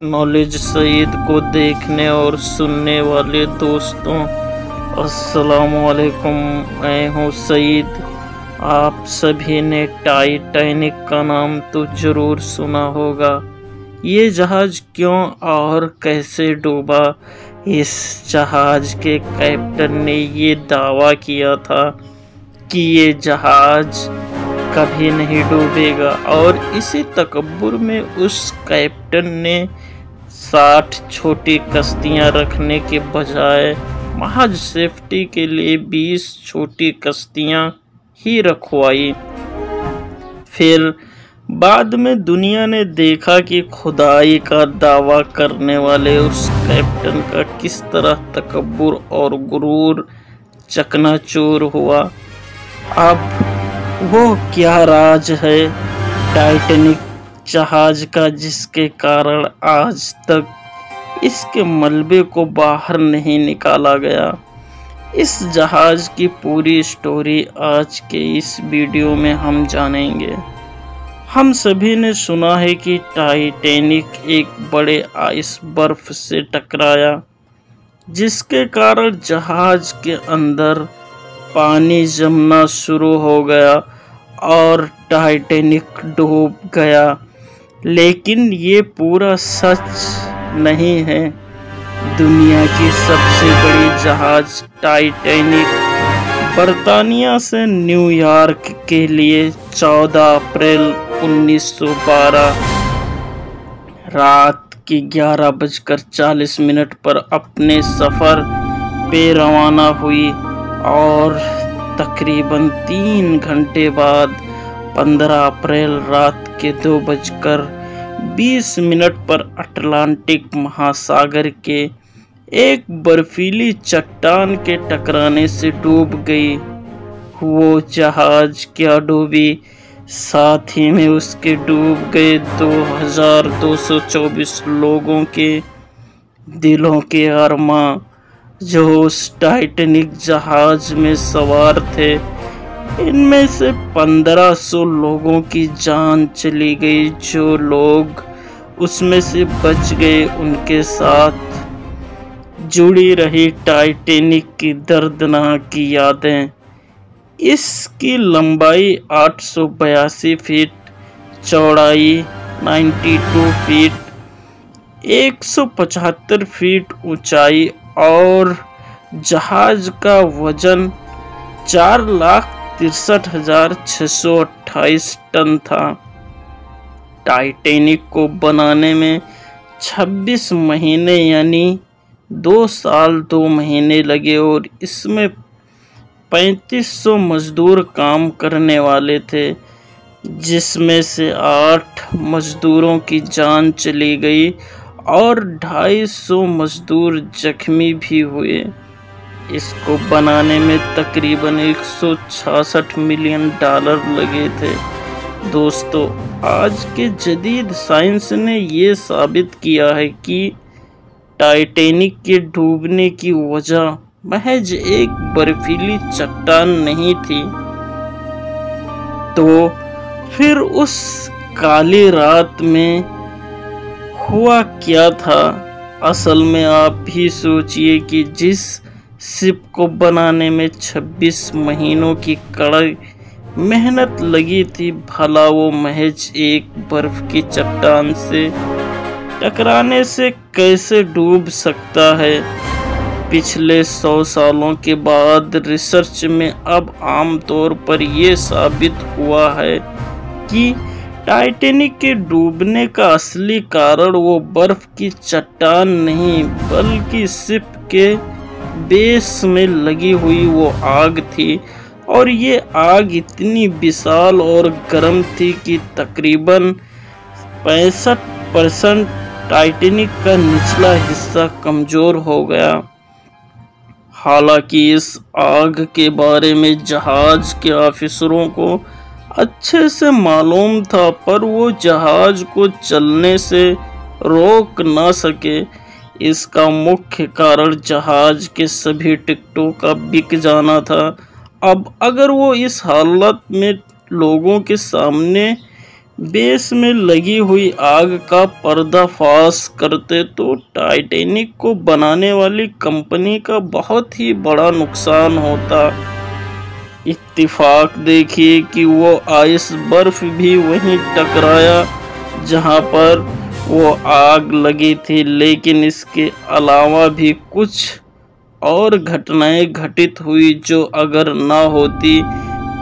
Knowledge Saeed को देखने और सुनने वाले दोस्तों, अस्सलामुअलैकुम। मैं हूँ सईद। आप सभी ने टाइटैनिक का नाम तो ज़रूर सुना होगा। ये जहाज़ क्यों और कैसे डूबा? इस जहाज़ के कैप्टन ने ये दावा किया था कि ये जहाज़ कभी नहीं डूबेगा, और इसी तकब्बुर में उस कैप्टन ने 60 छोटी कश्तियां रखने के बजाय महज सेफ्टी के लिए 20 छोटी कश्तियां ही रखवाई। फिर बाद में दुनिया ने देखा कि खुदाई का दावा करने वाले उस कैप्टन का किस तरह तकब्बुर और गुरूर चकनाचूर हुआ। अब वो क्या राज है टाइटैनिक जहाज का जिसके कारण आज तक इसके मलबे को बाहर नहीं निकाला गया? इस जहाज की पूरी स्टोरी आज के इस वीडियो में हम जानेंगे। हम सभी ने सुना है कि टाइटैनिक एक बड़े आइस बर्फ से टकराया, जिसके कारण जहाज के अंदर पानी जमना शुरू हो गया और टाइटैनिक डूब गया। लेकिन ये पूरा सच नहीं है। दुनिया की सबसे बड़ी जहाज टाइटैनिक बर्तानिया से न्यूयॉर्क के लिए 14 अप्रैल 1912 रात की 11:40 पर अपने सफ़र पे रवाना हुई और तकरीबन 3 घंटे बाद 15 अप्रैल रात के 2:20 पर अटलांटिक महासागर के एक बर्फीली चट्टान के टकराने से डूब गई। वो जहाज क्या डूबी, साथ ही में उसके डूब गए 2224 लोगों के दिलों के अरमां जो उस टाइटैनिक जहाज में सवार थे। इनमें से 1500 लोगों की जान चली गई। जो लोग उसमें से बच गए उनके साथ जुड़ी रही टाइटैनिक की दर्दनाक यादें। इसकी लंबाई 882 फीट, चौड़ाई 92 फीट, 175 फीट ऊंचाई और जहाज का वजन 4,63,628 टन था। टाइटैनिक को बनाने में 26 महीने यानी 2 साल 2 महीने लगे और इसमें 3500 मजदूर काम करने वाले थे, जिसमें से 8 मजदूरों की जान चली गई और 250 मजदूर जख्मी भी हुए। इसको बनाने में तकरीबन $166 मिलियन लगे थे। दोस्तों, आज के जदीद साइंस ने ये साबित किया है कि टाइटैनिक के डूबने की वजह महज एक बर्फीली चट्टान नहीं थी। तो फिर उस काली रात में हुआ क्या था? असल में आप भी सोचिए कि जिस शिप को बनाने में 26 महीनों की कड़ी मेहनत लगी थी, भला वो महज एक बर्फ की चट्टान से टकराने से कैसे डूब सकता है? पिछले 100 सालों के बाद रिसर्च में अब आमतौर पर यह साबित हुआ है कि टाइटैनिक के डूबने का असली कारण वो बर्फ की चट्टान नहीं बल्कि शिप के बेस में लगी हुई वो आग थी। और ये आग इतनी विशाल और गर्म थी कि तकरीबन 65% टाइटैनिक का निचला हिस्सा कमज़ोर हो गया। हालांकि इस आग के बारे में जहाज के ऑफिसरों को अच्छे से मालूम था, पर वो जहाज को चलने से रोक ना सके। इसका मुख्य कारण जहाज के सभी टिकटों का बिक जाना था। अब अगर वो इस हालत में लोगों के सामने बेस में लगी हुई आग का पर्दाफाश करते तो टाइटैनिक को बनाने वाली कंपनी का बहुत ही बड़ा नुकसान होता। इत्तेफाक देखिए कि वो आइस बर्फ भी वहीं टकराया जहां पर वो आग लगी थी, लेकिन इसके अलावा भी कुछ और घटनाएं घटित हुई जो अगर ना होती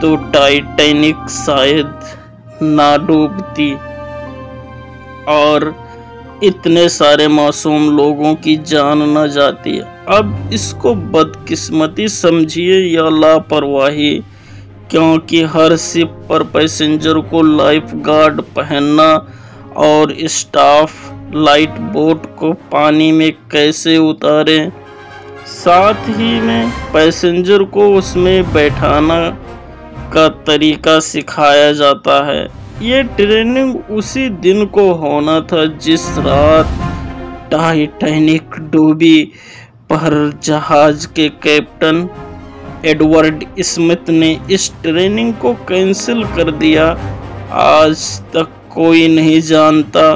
तो टाइटैनिक शायद ना डूबती और इतने सारे मासूम लोगों की जान न जाती। अब इसको बदकिस्मती समझिए या लापरवाही, क्योंकि हर शिप पर पैसेंजर को लाइफ गार्ड पहनना और स्टाफ लाइट बोट को पानी में कैसे उतारे, साथ ही में पैसेंजर को उसमें बैठाना का तरीका सिखाया जाता है। ये ट्रेनिंग उसी दिन को होना था जिस रात टाइटैनिक डूबी, पर जहाज के कैप्टन एडवर्ड स्मिथ ने इस ट्रेनिंग को कैंसिल कर दिया। आज तक कोई नहीं जानता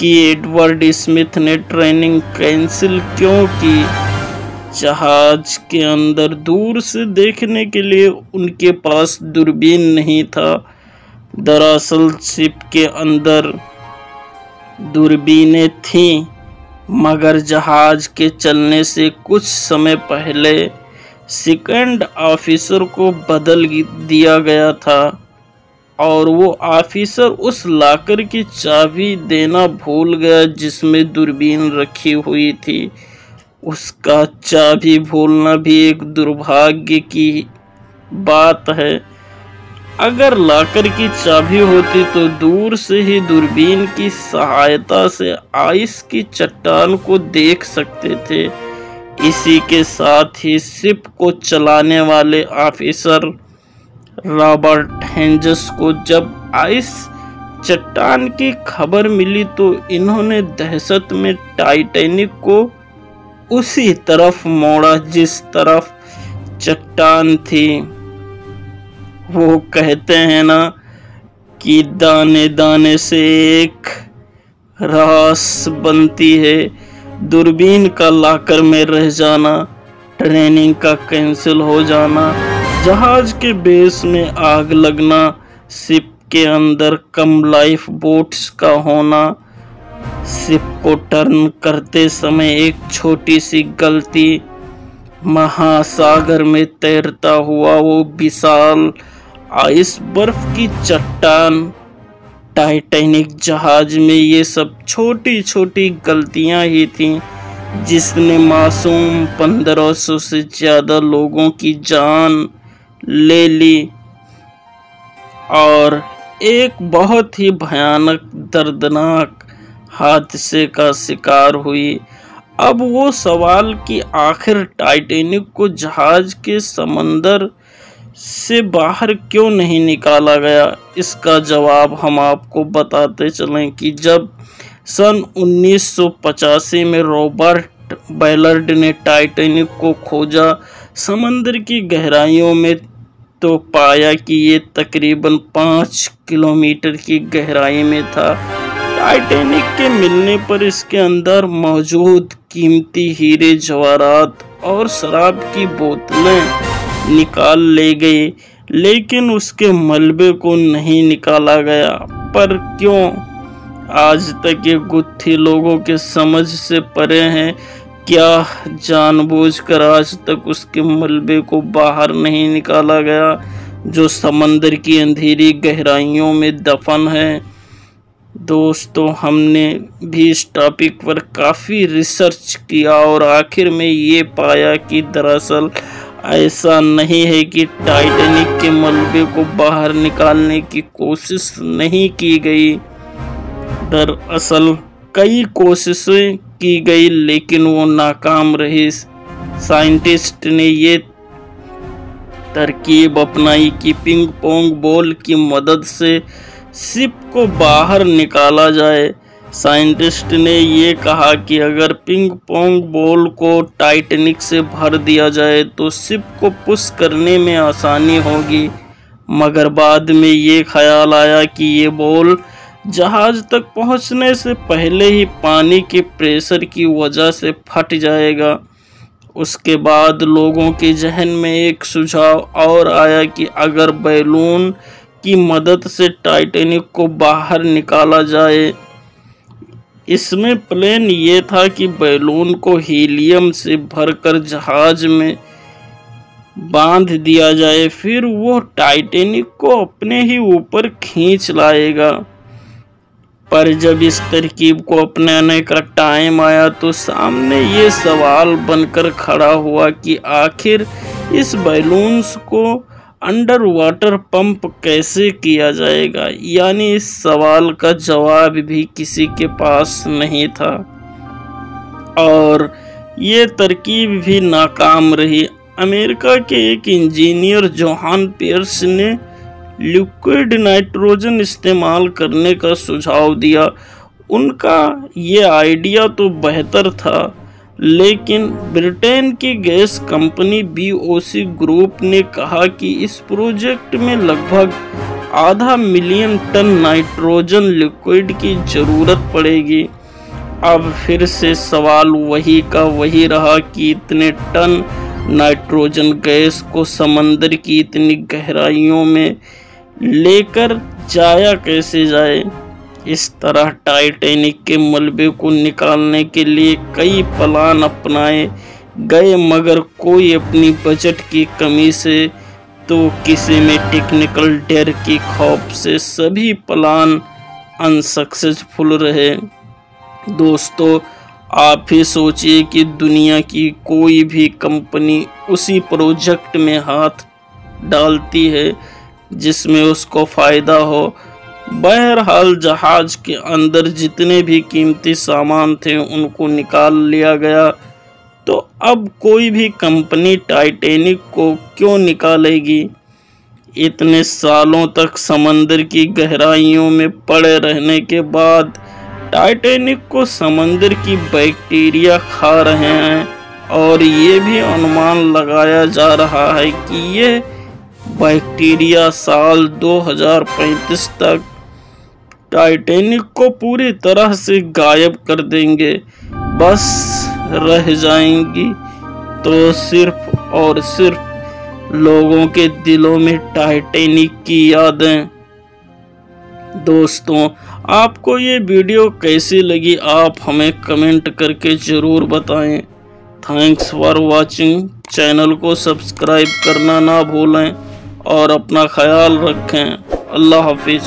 कि एडवर्ड स्मिथ ने ट्रेनिंग कैंसिल क्यों की। जहाज के अंदर दूर से देखने के लिए उनके पास दूरबीन नहीं था। दरअसल शिप के अंदर दूरबीनें थीं, मगर जहाज के चलने से कुछ समय पहले सेकंड ऑफिसर को बदल दिया गया था और वो ऑफिसर उस लॉकर की चाबी देना भूल गया जिसमें दूरबीन रखी हुई थी। उसका चाबी भूलना भी एक दुर्भाग्य की बात है। अगर लॉकर की चाबी होती तो दूर से ही दूरबीन की सहायता से आइस की चट्टान को देख सकते थे। इसी के साथ ही शिप को चलाने वाले ऑफिसर रॉबर्ट हेंजस को जब आइस चट्टान की खबर मिली तो इन्होंने दहशत में टाइटैनिक को उसी तरफ मोड़ा जिस तरफ चट्टान थी। वो कहते हैं ना कि दाने दाने से एक रास बनती है। दूरबीन का लॉकर में रह जाना, ट्रेनिंग का कैंसिल हो जाना, जहाज के बेस में आग लगना, शिप के अंदर कम लाइफ बोट्स का होना, शिप को टर्न करते समय एक छोटी सी गलती, महासागर में तैरता हुआ वो विशाल आइस बर्फ की चट्टान, टाइटैनिक जहाज में ये सब छोटी छोटी गलतियां ही थीं जिसने मासूम 1500 से ज़्यादा लोगों की जान ले ली और एक बहुत ही भयानक दर्दनाक हादसे का शिकार हुई। अब वो सवाल कि आखिर टाइटैनिक को जहाज के समंदर से बाहर क्यों नहीं निकाला गया, इसका जवाब हम आपको बताते चलें कि जब सन 1985 में रॉबर्ट बैलार्ड ने टाइटैनिक को खोजा समंदर की गहराइयों में तो पाया कि ये तकरीबन 5 किलोमीटर की गहराई में था। टाइटैनिक के मिलने पर इसके अंदर मौजूद कीमती हीरे जवाहरात और शराब की बोतलें निकाल ले गई, लेकिन उसके मलबे को नहीं निकाला गया। पर क्यों? आज तक ये गुत्थी लोगों के समझ से परे हैं। क्या जानबूझकर आज तक उसके मलबे को बाहर नहीं निकाला गया जो समंदर की अंधेरी गहराइयों में दफन है? दोस्तों, हमने भी इस टॉपिक पर काफ़ी रिसर्च किया और आखिर में ये पाया कि दरअसल ऐसा नहीं है कि टाइटैनिक के मलबे को बाहर निकालने की कोशिश नहीं की गई। दरअसल कई कोशिशें की गई लेकिन वो नाकाम रही। साइंटिस्ट ने ये तरकीब अपनाई कि पिंग पोंग बॉल की मदद से शिप को बाहर निकाला जाए। साइंटिस्ट ने ये कहा कि अगर पिंग पोंग बॉल को टाइटैनिक से भर दिया जाए तो शिप को पुश करने में आसानी होगी, मगर बाद में ये ख्याल आया कि ये बॉल जहाज तक पहुंचने से पहले ही पानी के प्रेशर की वजह से फट जाएगा। उसके बाद लोगों के जहन में एक सुझाव और आया कि अगर बैलून की मदद से टाइटैनिक को बाहर निकाला जाए। इसमें प्लान ये था कि बैलून को हीलियम से भरकर जहाज में बांध दिया जाए, फिर वो टाइटैनिक को अपने ही ऊपर खींच लाएगा। पर जब इस तरकीब को अपनाने का टाइम आया तो सामने ये सवाल बनकर खड़ा हुआ कि आखिर इस बैलून्स को अंडर वाटर पंप कैसे किया जाएगा। यानी इस सवाल का जवाब भी किसी के पास नहीं था और ये तरकीब भी नाकाम रही। अमेरिका के एक इंजीनियर जोहान पियर्स ने लिक्विड नाइट्रोजन इस्तेमाल करने का सुझाव दिया। उनका ये आइडिया तो बेहतर था, लेकिन ब्रिटेन की गैस कंपनी BOC ग्रुप ने कहा कि इस प्रोजेक्ट में लगभग 500,000 टन नाइट्रोजन लिक्विड की ज़रूरत पड़ेगी। अब फिर से सवाल वही का वही रहा कि इतने टन नाइट्रोजन गैस को समंदर की इतनी गहराइयों में लेकर जाया कैसे जाए। इस तरह टाइटैनिक के मलबे को निकालने के लिए कई प्लान अपनाए गए, मगर कोई अपनी बजट की कमी से तो किसी में टेक्निकल डर की खौफ से सभी प्लान अनसक्सेसफुल रहे। दोस्तों, आप ही सोचिए कि दुनिया की कोई भी कंपनी उसी प्रोजेक्ट में हाथ डालती है जिसमें उसको फ़ायदा हो। बहरहाल जहाज के अंदर जितने भी कीमती सामान थे उनको निकाल लिया गया। तो अब कोई भी कंपनी टाइटैनिक को क्यों निकालेगी? इतने सालों तक समंदर की गहराइयों में पड़े रहने के बाद टाइटैनिक को समंदर की बैक्टीरिया खा रहे हैं और ये भी अनुमान लगाया जा रहा है कि ये बैक्टीरिया साल 2035 तक टाइटैनिक को पूरी तरह से गायब कर देंगे। बस रह जाएंगी तो सिर्फ और सिर्फ लोगों के दिलों में टाइटैनिक की यादें। दोस्तों, आपको ये वीडियो कैसी लगी आप हमें कमेंट करके ज़रूर बताएं। Thanks for watching. चैनल को सब्सक्राइब करना ना भूलें और अपना ख्याल रखें। अल्लाह हाफिज़।